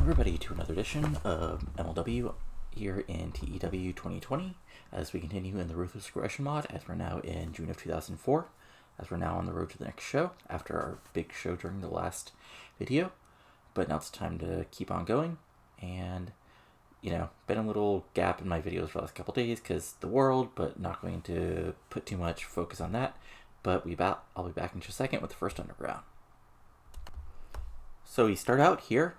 everybody to another edition of MLW here in TEW 2020 as we continue in the Ruthless Aggression mod as we're now in June of 2004, as we're now on the road to the next show after our big show during the last video. But now it's time to keep on going, and been a little gap in my videos for the last couple days because the world, but not going to put too much focus on that. But I'll be back in just a second with the first Underground. So we start out here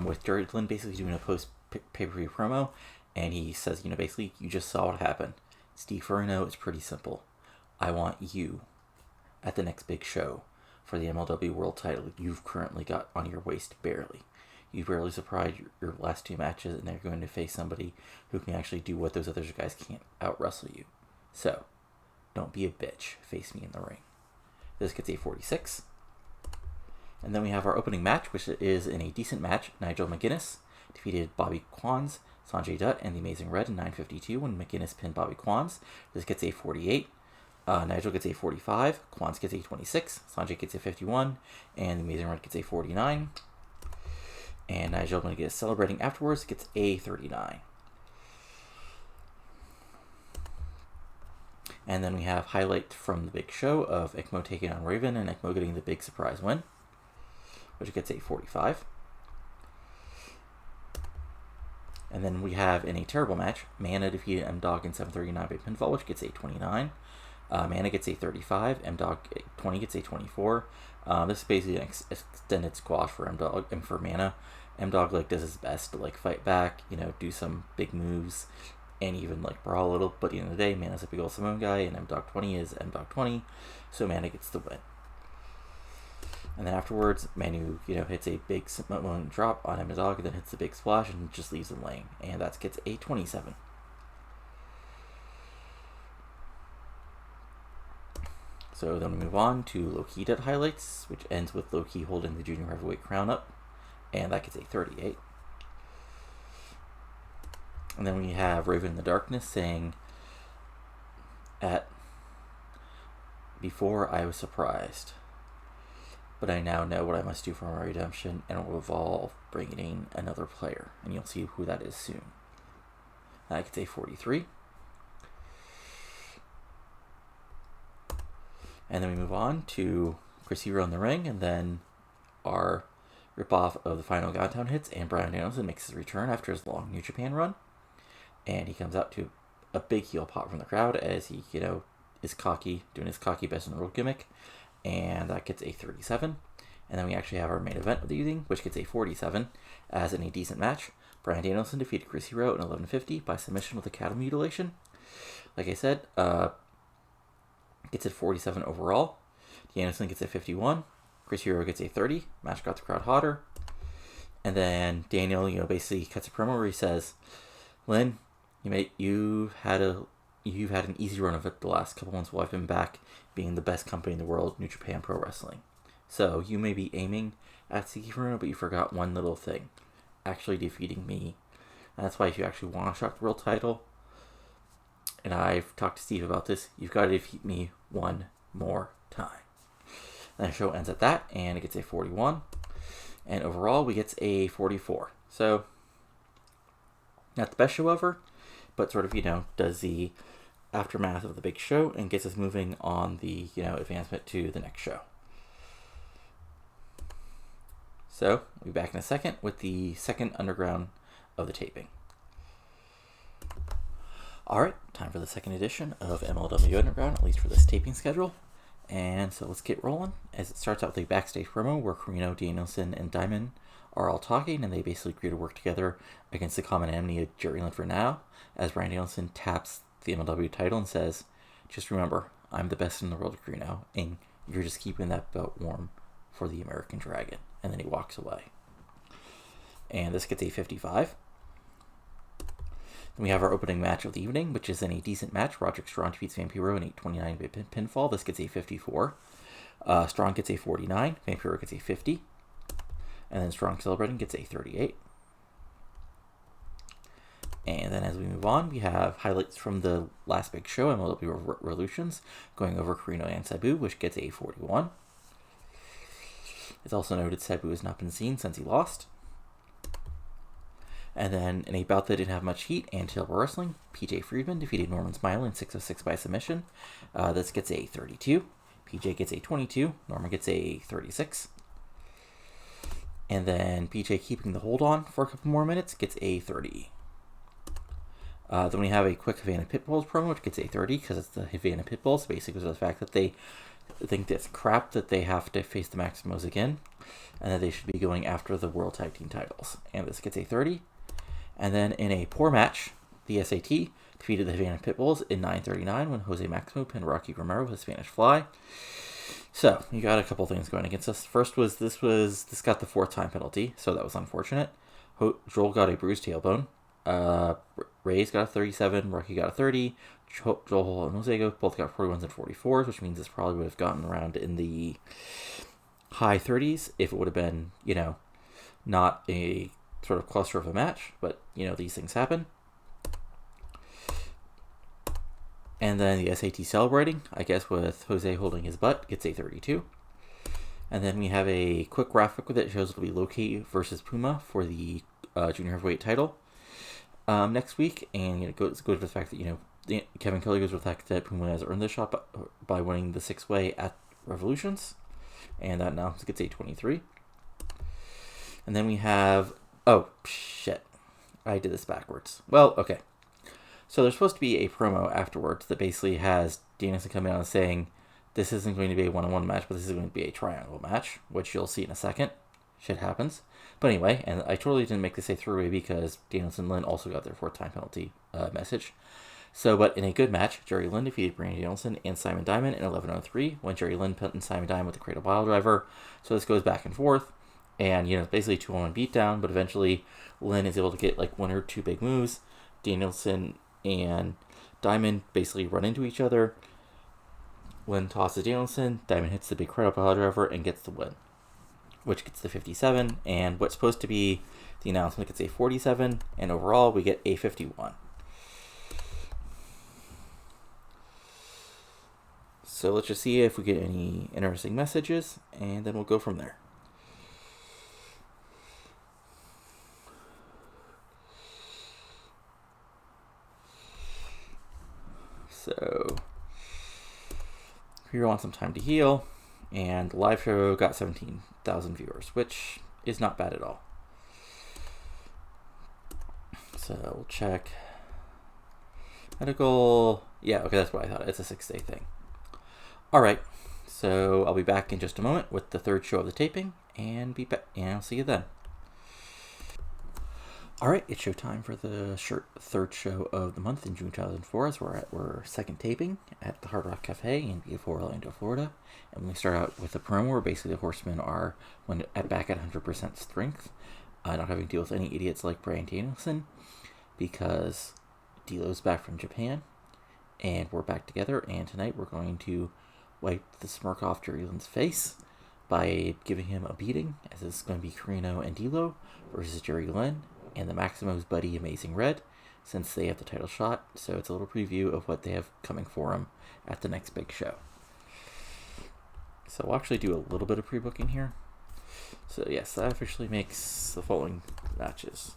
with Jerry Lynn basically doing a post-pay-per-view promo, and he says, basically, you just saw what happened. Steve Furno is pretty simple. I want you at the next big show for the MLW World title you've currently got on your waist barely. You've barely surprised your last two matches, and they're going to face somebody who can actually do what those other guys can't out-wrestle you. So, don't be a bitch. Face me in the ring. This gets a 46. And then we have our opening match, which is in a decent match. Nigel McGuinness defeated Bobby Quans, Sanjay Dutt, and the Amazing Red in 9:52 when McGuinness pinned Bobby Quans. This gets a 48. Nigel gets a 45. Quans gets a 26. Sanjay gets a 51. And the Amazing Red gets a 49. And Nigel McGuinness celebrating afterwards gets a 39. And then we have highlight from the big show of ECMO taking on Raven and ECMO getting the big surprise win, which gets a 45. And then we have in a terrible match, Mana defeated M-Dog in 7:39 by pinfall, which gets a 29. Mana gets a 35. M-Dog 20 gets a 24. This is basically an extended squash for M-Dog and for Mana. M-Dog does his best to fight back, do some big moves, and even brawl a little. But at the end of the day, Mana's a big old Simone guy, and M-Dog 20 is M-Dog 20, so Mana gets the win. And then afterwards, Manu, hits a big Simone drop on M-Dog, and then hits the big splash and just leaves him laying. And that gets a 27. So then we move on to Low-Key Dead highlights, which ends with Low-Key holding the junior heavyweight crown up. And that gets a 38. And then we have Raven in the Darkness saying, before I was surprised, but I now know what I must do for my redemption, and it will involve bringing in another player. And you'll see who that is soon. That gets a 43. And then we move on to Chris Hero in the ring, and then our ripoff of the final Godtown hits, and Brian Danielson makes his return after his long New Japan run. And he comes out to a big heel pop from the crowd as he, is cocky, doing his cocky best in the world gimmick. And that gets a 37. And then we actually have our main event of the evening, which gets a 47, as in a decent match. Brian Danielson defeated Chris Hero in 11:50 by submission with a cattle mutilation. Like I said, gets a 47 overall. Danielson gets a 51. Chris Hero gets a 30. Match got the crowd hotter. And then Daniel, basically cuts a promo where he says, Lynn, you've had an easy run of it the last couple months while I've been back being the best company in the world, New Japan Pro Wrestling. So you may be aiming at Siki Furuno, but you forgot one little thing. Actually defeating me. And that's why if you actually want to shock the world title, and I've talked to Steve about this, you've got to defeat me one more time. And the show ends at that, and it gets a 41. And overall, we get a 44. So, not the best show ever, but sort of, does the aftermath of the big show and gets us moving on the, advancement to the next show. So, we'll be back in a second with the second Underground of the taping. Alright, time for the second edition of MLW Underground, at least for this taping schedule. And so let's get rolling, as it starts out with a backstage promo where Carino, Danielson, and Diamond are all talking, and they basically agree to work together against the common enemy of Jerry Lynn for now, as Brian Danielson taps the MLW title and says, just remember, I'm the best in the world, Carino, and you're just keeping that belt warm for the American Dragon. And then he walks away. And this gets a 55. Then we have our opening match of the evening, which is in a decent match. Roderick Strong defeats Vampiro in 8:29 by pinfall. This gets a 54. Strong gets a 49. Vampiro gets a 50. And then Strong celebrating gets a 38. And then as we move on, we have highlights from the last big show, MLW Revolutions, going over Carino and Sabu, which gets a 41. It's also noted Sabu has not been seen since he lost. And then in a bout that didn't have much heat and tailbar wrestling, PJ Friedman defeated Norman Smiley in 606 by submission. This gets a 32. PJ gets a 22. Norman gets a 36. And then PJ, keeping the hold on for a couple more minutes, gets a 30. Then we have a quick Havana Pitbulls promo, which gets a 30 because it's the Havana Pitbulls, basically because of the fact that they think it's crap that they have to face the Maximos again, and that they should be going after the World Tag Team titles. And this gets a 30. And then in a poor match, the SAT defeated the Havana Pitbulls in 9:39 when Jose Maximo pinned Rocky Romero with a Spanish Fly. So, you got a couple things going against us. First was this got the 4th time penalty, so that was unfortunate. Joel got a bruised tailbone. Reyes got a 37, Rocky got a 30, Joel and Jose both got 41s and 44s, which means this probably would have gotten around in the high 30s if it would have been, not a sort of cluster of a match, but, these things happen. And then the SAT celebrating, I guess with Jose holding his butt, gets a 32. And then we have a quick graphic that shows it'll be Loki versus Puma for the junior heavyweight title next week. And it goes with the fact that, Kevin Kelly goes with the fact that Puma has earned this shot by winning the 6-way at Revolutions. And that now gets a 23. And then we have, oh, shit. I did this backwards. Well, okay. So there's supposed to be a promo afterwards that basically has Danielson coming out and saying, this isn't going to be a one-on-one match, but this is going to be a triangle match, which you'll see in a second. Shit happens. But anyway, and I totally didn't make this a three-way because Danielson and Lynn also got their 4th time penalty message. So, but in a good match, Jerry Lynn defeated Brandon Danielson and Simon Diamond in 11:03 when Jerry Lynn pinned Simon Diamond with the Cradle Pile Driver. So this goes back and forth. And, basically 2-on-1 beatdown, but eventually Lynn is able to get like 1 or 2 big moves. Danielson and Diamond basically run into each other. Lynn tosses Danielson, Diamond hits the big Cradle Pile Driver and gets the win, which gets the 57. And what's supposed to be the announcement gets a 47, and overall we get a 51. So let's just see if we get any interesting messages, and then we'll go from there. So, Hero wants some time to heal, and the live show got 17,000 viewers, which is not bad at all. So, we'll check. Medical, yeah, okay, that's what I thought. It's a 6-day thing. Alright, so I'll be back in just a moment with the 3rd show of the taping, and I'll see you then. Alright, it's showtime for the 3rd show of the month in June 2004 as we're at our 2nd taping at the Hard Rock Cafe in beautiful Orlando, Florida. And we start out with a promo where basically the Horsemen are back at 100% strength, not having to deal with any idiots like Bryan Danielson, because D'Lo's back from Japan, and we're back together, and tonight we're going to wipe the smirk off Jerry Lynn's face by giving him a beating, as it's going to be Carino and D'Lo versus Jerry Lynn and the Maximo's buddy Amazing Red, since they have the title shot. So it's a little preview of what they have coming for them at the next big show. So we'll actually do a little bit of pre-booking here. So yes, that officially makes the following matches: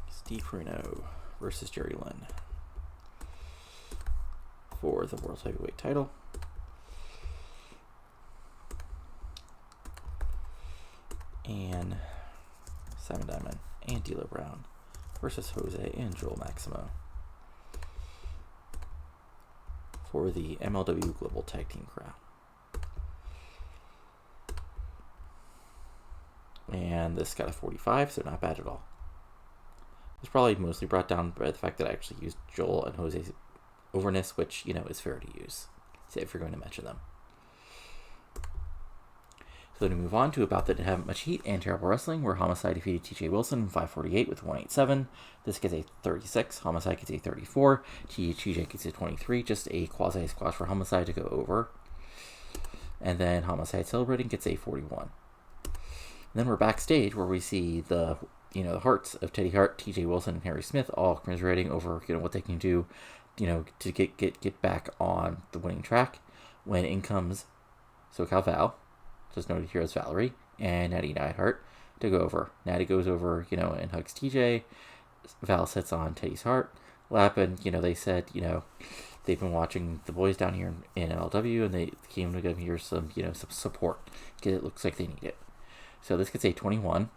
Steve Carino versus Jerry Lynn for the World Heavyweight title. And Simon Diamond and D'Lo Brown versus Jose and Joel Maximo for the MLW Global Tag Team crown. And this got a 45, so not bad at all. It was probably mostly brought down by the fact that I actually used Joel and Jose's overness, which, is fair to use, say if you're going to mention them. So then we move on to about that didn't have much heat and terrible wrestling, where Homicide defeated TJ Wilson in 548 with 187. This gets a 36. Homicide gets a 34. TJ gets a 23. Just a quasi squash for Homicide to go over. And then Homicide celebrating gets a 41. And then we're backstage where we see the hearts of Teddy Hart, TJ Wilson, and Harry Smith all commiserating over what they can do, to get back on the winning track. When in comes SoCal Val, just noted here as Valerie, and Natty Neidhart, to go over. Natty goes over, and hugs TJ. Val sits on Teddy's heart lap, and, they said, they've been watching the boys down here in LW, and they came to give here some, some support, because it looks like they need it. So this gets a 21.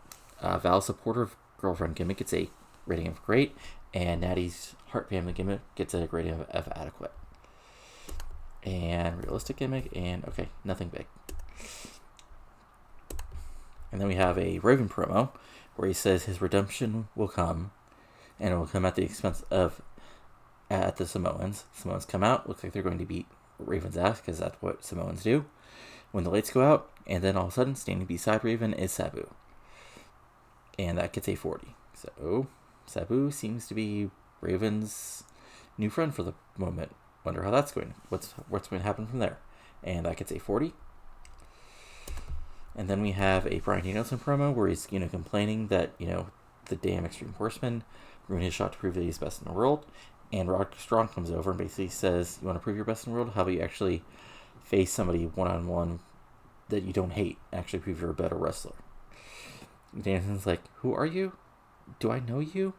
Val's supportive girlfriend gimmick gets a rating of great, and Natty's Hart family gimmick gets a rating of adequate. And realistic gimmick, and okay, nothing big. And then we have a Raven promo where he says his redemption will come, and it will come at the expense of at the Samoans. Samoans come out, looks like they're going to beat Raven's ass, because that's what Samoans do when the lights go out, and then all of a sudden, standing beside Raven is Sabu. And that gets a 40. So, Sabu seems to be Raven's new friend for the moment. Wonder how that's going. What's going to happen from there? And that gets a 40. And then we have a Bryan Danielson promo where he's, complaining that, the damn Extreme Horsemen ruined his shot to prove that he's best in the world. And Roderick Strong comes over and basically says, you want to prove you're best in the world? How about you actually face somebody one-on-one that you don't hate, actually prove you're a better wrestler? Danielson's like, who are you? Do I know you?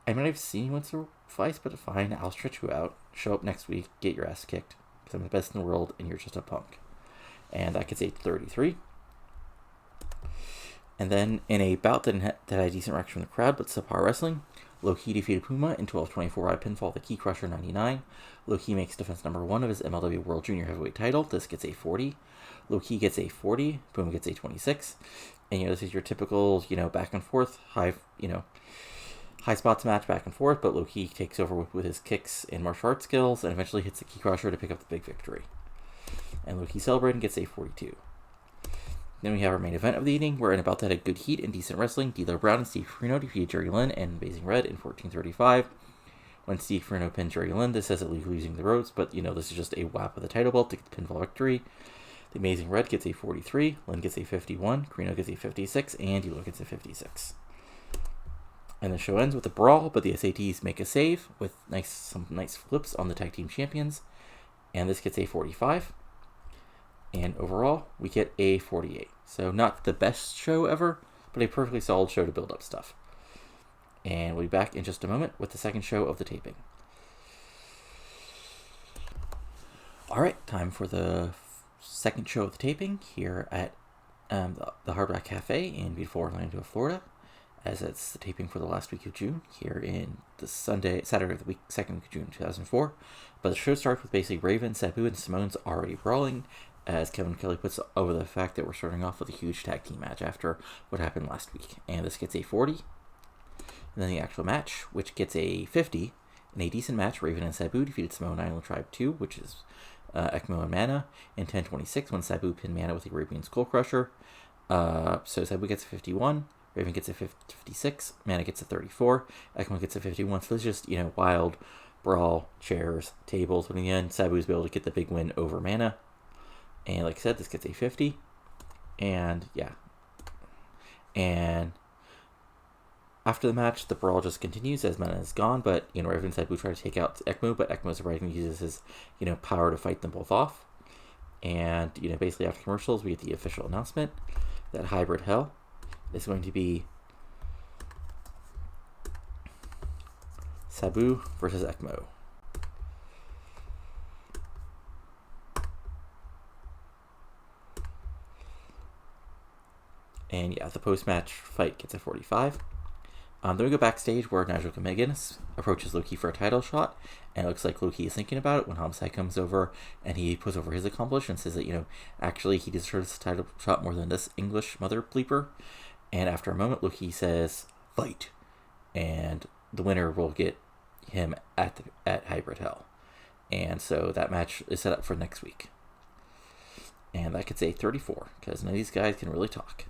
I might have seen you once or twice, but fine, I'll stretch you out. Show up next week, get your ass kicked, because I'm the best in the world, and you're just a punk. And that gets a 33. And then, in a bout that had a decent reaction from the crowd, but subpar wrestling, Low-Ki defeated Puma in 12-24 by pinfall, the Key Crusher 99. Low-Ki makes defense number 1 of his MLW World Junior Heavyweight title. This gets a 40. Low-Ki gets a 40. Puma gets a 26. And, this is your typical, back and forth, high spots match back and forth, but Low-Ki takes over with his kicks and martial arts skills, and eventually hits the Key Crusher to pick up the big victory. And Low-Ki celebrating gets a 42. Then we have our main event of the evening, where in about that had good heat and decent wrestling, D'Lo Brown and Steve Corino defeated Jerry Lynn and Amazing Red in 14:35. When Steve Corino pinned Jerry Lynn, this says it losing the ropes, but this is just a whap of the title belt to get the pinfall victory. The Amazing Red gets a 43, Lynn gets a 51, Corino gets a 56, and D'Lo gets a 56. And the show ends with a brawl, but the SATs make a save with some nice flips on the tag team champions, and this gets a 45. And overall, we get a 48. So not the best show ever, but a perfectly solid show to build up stuff. And we'll be back in just a moment with the second show of the taping. Alright, time for the second show of the taping here at the Hard Rock Cafe in beautiful Orlando, Florida, as it's the taping for the last week of June here in the Saturday of the week, 2nd week of June 2004. But the show starts with basically Raven, Sabu, and Simone's already brawling, as Kevin Kelly puts over the fact that we're starting off with a huge tag team match after what happened last week. And this gets a 40. And then the actual match, which gets a 50. In a decent match, Raven and Sabu defeated Samoan Island Tribe 2, which is Ekmo and Mana, in 10:26 when Sabu pinned Mana with the Arabian Skull Crusher. So Sabu gets a 51. Raven gets a 56. Mana gets a 34. Ekmo gets a 51. So it's just, wild brawl, chairs, tables. But in the end, Sabu's able to get the big win over Mana. And like I said, this gets a 50. And yeah. And after the match, the brawl just continues as Mana is gone. But, Raven and Sabu try to take out Ekmo, but Ekmo surprisingly uses his, power to fight them both off. And, basically after commercials, we get the official announcement that Hybird Hell is going to be Sabu versus Ekmo. And yeah, the post-match fight gets a 45. Then we go backstage where Nigel McGuinness approaches Low-Ki for a title shot, and it looks like Low-Ki is thinking about it when Homicide comes over and he puts over his accomplishment and says that, actually he deserves a title shot more than this English mother bleeper. And after a moment, Low-Ki says, fight. And the winner will get him at Hybrid Hell. And so that match is set up for next week. And that gets a 34, because none of these guys can really talk.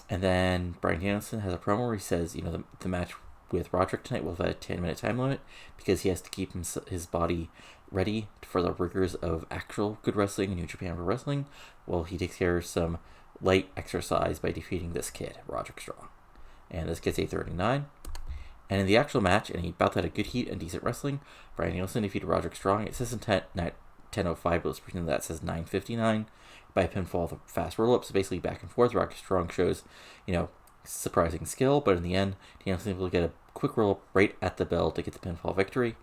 And then Bryan Danielson has a promo where he says, the match with Roderick tonight will have a 10-minute time limit because he has to keep his body ready for the rigors of actual good wrestling and New Japan Pro Wrestling, while he takes care of some light exercise by defeating this kid, Roderick Strong. And this gets a 39. And in the actual match, and he bout that had good heat and decent wrestling, Bryan Danielson defeated Roderick Strong. It says in 10:05, but let's pretend that says 9:59. by a pinfall with a fast roll-up. So basically back and forth. Rocket Strong shows, surprising skill, but in the end, Danielson able to get a quick roll-up right at the bell to get the pinfall victory.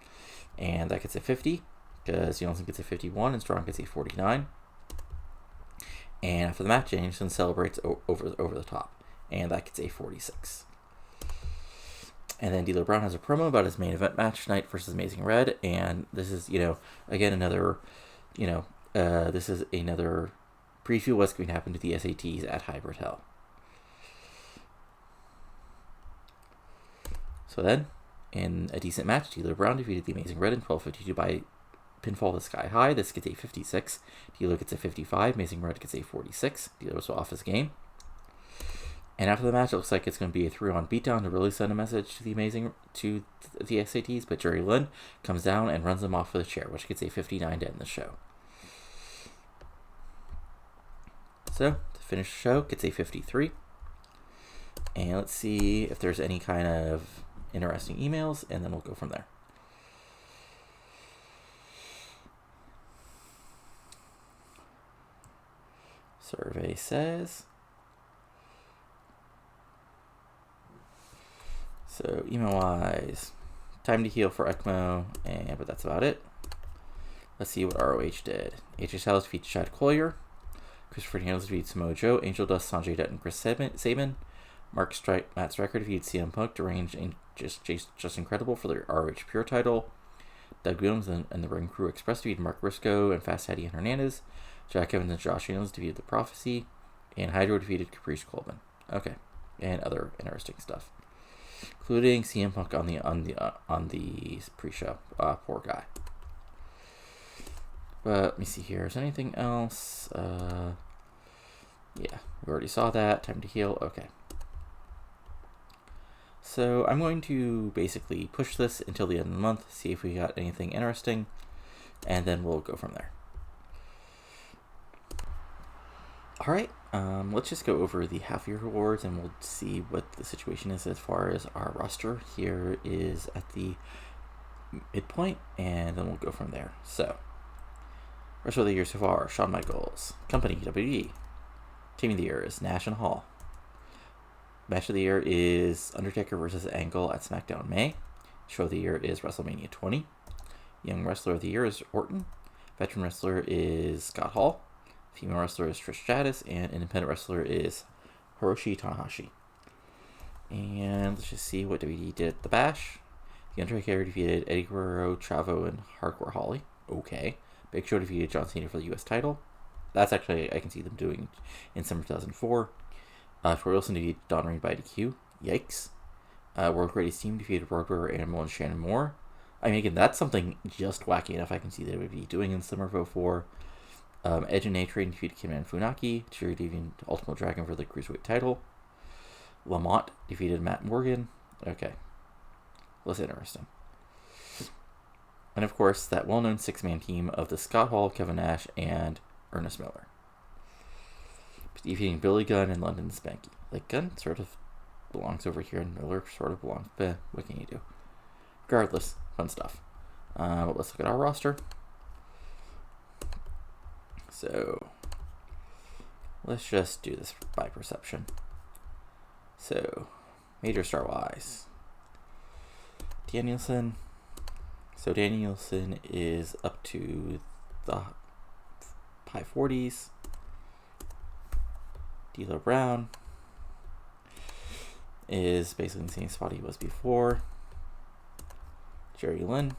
And that gets a 50, because Danielson gets a 51 and Strong gets a 49. And after the match, Danielson celebrates over the top, and that gets a 46. And then D'Lo Brown has a promo about his main event match tonight versus Amazing Red, and this is, again, another, this is another preview of what's going to happen to the SATs at Hybird Hell. So then, in a decent match, D'Lo Brown defeated the Amazing Red in 12:52 by pinfall to Sky High. This gets a 56. D'Lo gets a 55. Amazing Red gets a 46. D'Lo was off his game. And after the match, it looks like it's going to be a 3-on beatdown to really send a message to the SATs. But Jerry Lynn comes down and runs them off with a chair, which gets a 59 to end the show. So to finish the show, gets a 53. And let's see if there's any kind of interesting emails, and then we'll go from there. Survey says, so email-wise, time to heal for ECMO, but that's about it. Let's see what ROH did. AJ Styles defeats Chad Collier. Christopher Daniels defeats Samoa Joe. Angel Dust, Sanjay Dutt, and Chris Sabin. Matt Striker defeats CM Punk, Deranged, and just incredible for the ROH Pure title. Doug Williams and the Ring Crew Express defeated Mark Briscoe and Fast Eddie and Hernandez. Jack Evans and Josh Daniels defeated The Prophecy, and Hydro defeated Caprice Coleman. Okay, and other interesting stuff, including CM Punk on the pre-show. Poor guy. But let me see here. Is there anything else? Yeah, we already saw that. Time to heal. Okay. So I'm going to basically push this until the end of the month, see if we got anything interesting, and then we'll go from there. All right, let's just go over the half-year awards, and we'll see what the situation is as far as our roster. Here is at the midpoint, and then we'll go from there. So, wrestler of the year so far, Shawn Michaels. Company, WWE. Team of the year is Nash and Hall. Match of the year is Undertaker versus Angle at SmackDown May. Show of the year is WrestleMania 20. Young wrestler of the year is Orton. Veteran wrestler is Scott Hall. Female wrestler is Trish Stratus, and independent wrestler is Hiroshi Tanahashi. And let's just see what WWE did at the Bash. The Undertaker defeated Eddie Guerrero, Chavo, and Hardcore Holly. Okay. Big Show defeated John Cena for the U.S. title. That's actually, I can see them doing in summer 2004. Troy Wilson defeated Don Reed by DQ. Yikes. World Greatest Team defeated Roadrunner, Animal, and Shannon Moore. I mean, again, that's something just wacky enough I can see they would be doing in summer of 2004. Edge and A-Train defeated Kim and Funaki. Jerry defeated Ultimate Dragon for the Cruiserweight title. Lamont defeated Matt Morgan. Okay. That's interesting. And of course, that well-known 6-man team of the Scott Hall, Kevin Nash, and Ernest Miller. Defeating Billy Gunn and London Spanky. Like, Gunn sort of belongs over here, and Miller sort of belongs. What can you do? Regardless, fun stuff. But let's look at our roster. So, let's just do this by perception. So, major star-wise. Danielson. So, Danielson is up to the high 40s. D'Lo Brown is basically in the same spot he was before. Jerry Lynn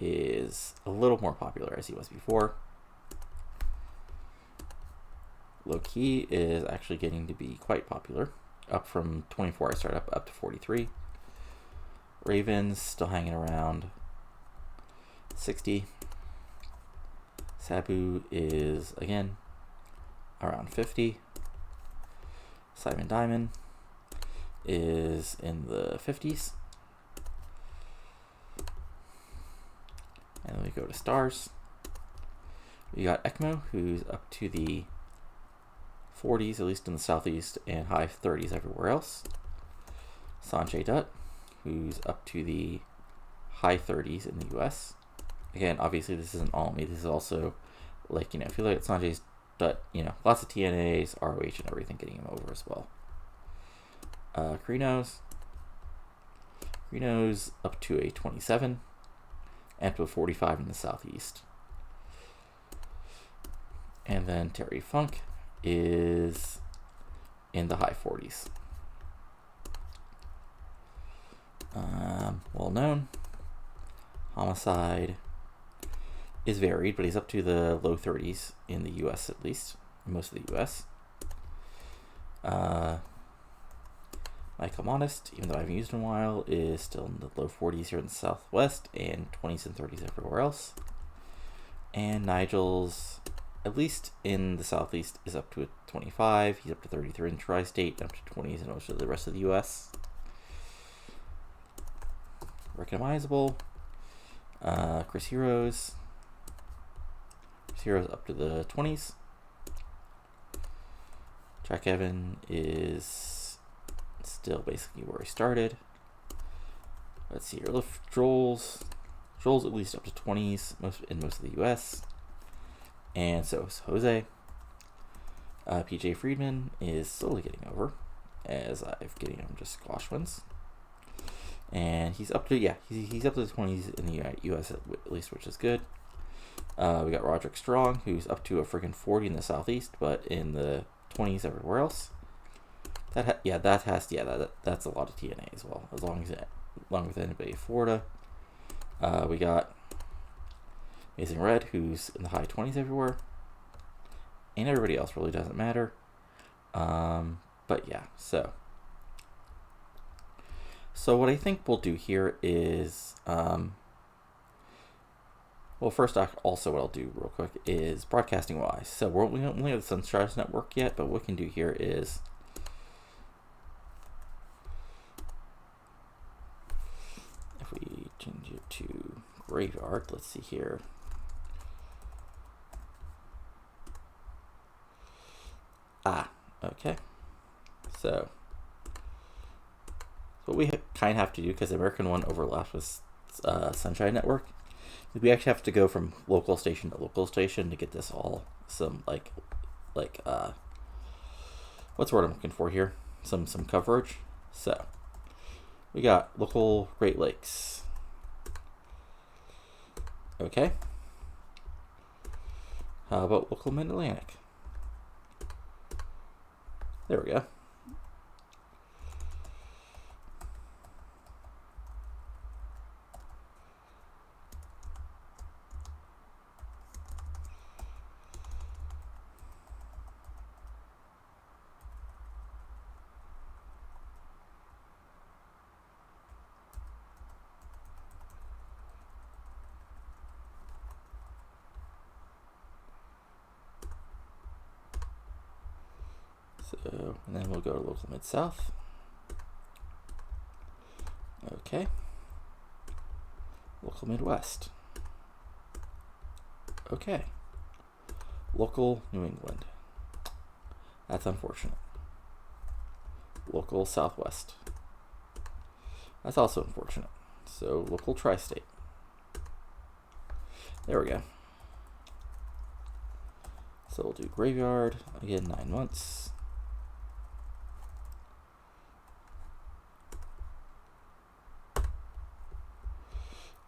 is a little more popular as he was before. Low Key is actually getting to be quite popular, up from 24 I started up to 43. Ravens still hanging around 60. Sabu is again around 50. Simon Diamond is in the 50s. And then we go to stars. We got ECMO, who's up to the 40s, at least in the southeast, and high 30s everywhere else. Sanjay Dutt, who's up to the high 30s in the US. Again, obviously this isn't all me. This is also, like, if you look at Sanjay's But, you know, lots of TNAs, ROH, and everything getting him over as well. Krinos up to a 27, and to a 45 in the Southeast. And then Terry Funk is in the high 40s. Well known. Homicide is varied, but he's up to the low 30s in the US at least, in most of the US. Michael Modest, even though I haven't used in a while, is still in the low 40s here in the Southwest and 20s and 30s everywhere else. And Nigel's, at least in the Southeast, is up to a 25. He's up to 33 in Tri-State, up to 20s in most of the rest of the US. Recognizable. Chris Heroes. Chris Heroes up to the 20s. Jack Evan is still basically where he started. Let's see here. Joel's at least up to 20s in most of the US. And so is Jose. PJ Friedman is slowly getting over, as I've getting him just squash wins. And he's up to, he's up to the 20s in the US at least, which is good. We got Roderick Strong, who's up to a friggin' 40 in the Southeast, but in the 20s everywhere else. That's a lot of TNA as well, along with anybody in Florida. We got Amazing Red, who's in the high 20s everywhere, and everybody else really doesn't matter. But yeah, so what I think we'll do here is, well, first off, also what I'll do real quick is broadcasting wise. So we don't have the Sunstars Network yet, but what we can do here is if we change it to Graveyard, let's see here. Okay. So what we kind of have to do, because the American one overlaps with Sunshine Network, we actually have to go from local station to local station to get this all some what's the word I'm looking for here? Some coverage. So we got local Great Lakes. Okay. How about local Mid-Atlantic? There we go. So, and then we'll go to local Mid-South. Okay. Local Midwest. Okay. Local New England. That's unfortunate. Local Southwest. That's also unfortunate. So, local Tri-State. There we go. So we'll do Graveyard, again, 9 months.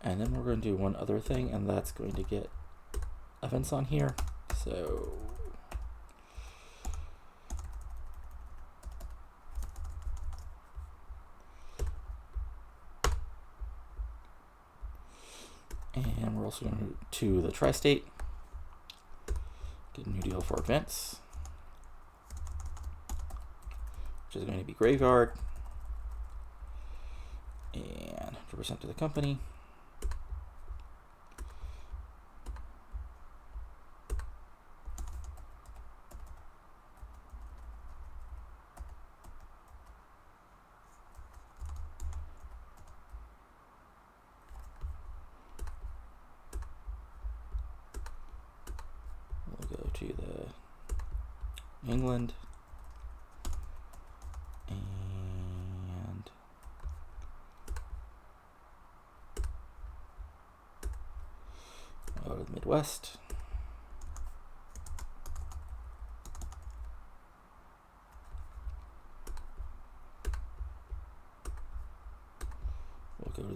And then we're going to do one other thing, and that's going to get events on here. So and we're also going to the Tri-State, get a new deal for events, which is going to be Graveyard and 100% to the company. To the England and go to the Midwest.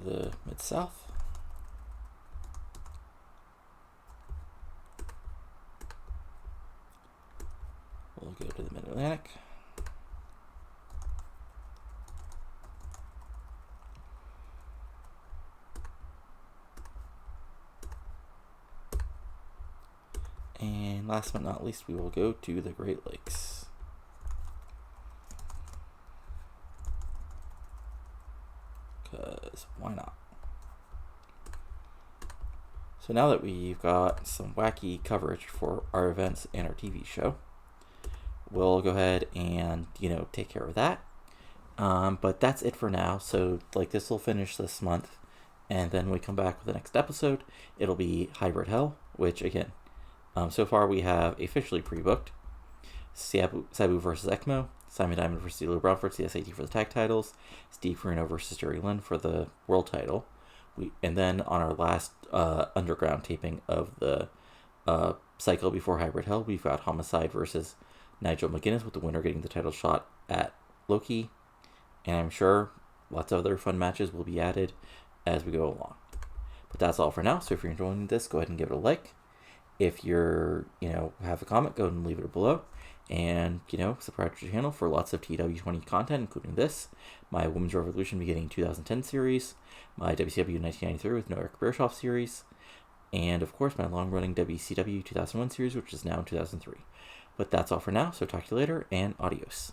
the Mid-South. We'll go to the Mid-Atlantic. And last but not least, we will go to the Great Lakes. Because why not? So now that we've got some wacky coverage for our events and our TV show, we'll go ahead and, take care of that. But that's it for now. So, this will finish this month. And then when we come back with the next episode, it'll be Hybird Hell, which, again, so far we have officially pre-booked Sabu versus ECMO, Simon Diamond versus D'Lo Brown for CSAT for the tag titles, Steve Corino versus Jerry Lynn for the world title. And then on our last underground taping of the cycle before Hybrid Hell, we've got Homicide versus Nigel McGuinness, with the winner getting the title shot at Loki. And I'm sure lots of other fun matches will be added as we go along. But that's all for now. So if you're enjoying this, go ahead and give it a like. If you're, have a comment, go ahead and leave it below. And, subscribe to the channel for lots of TEW20 content, including this, my Women's Revolution Beginning 2010 series, my WCW 1993 with no Eric Bischoff series, and, of course, my long-running WCW 2001 series, which is now in 2003. But that's all for now, so talk to you later, and adios.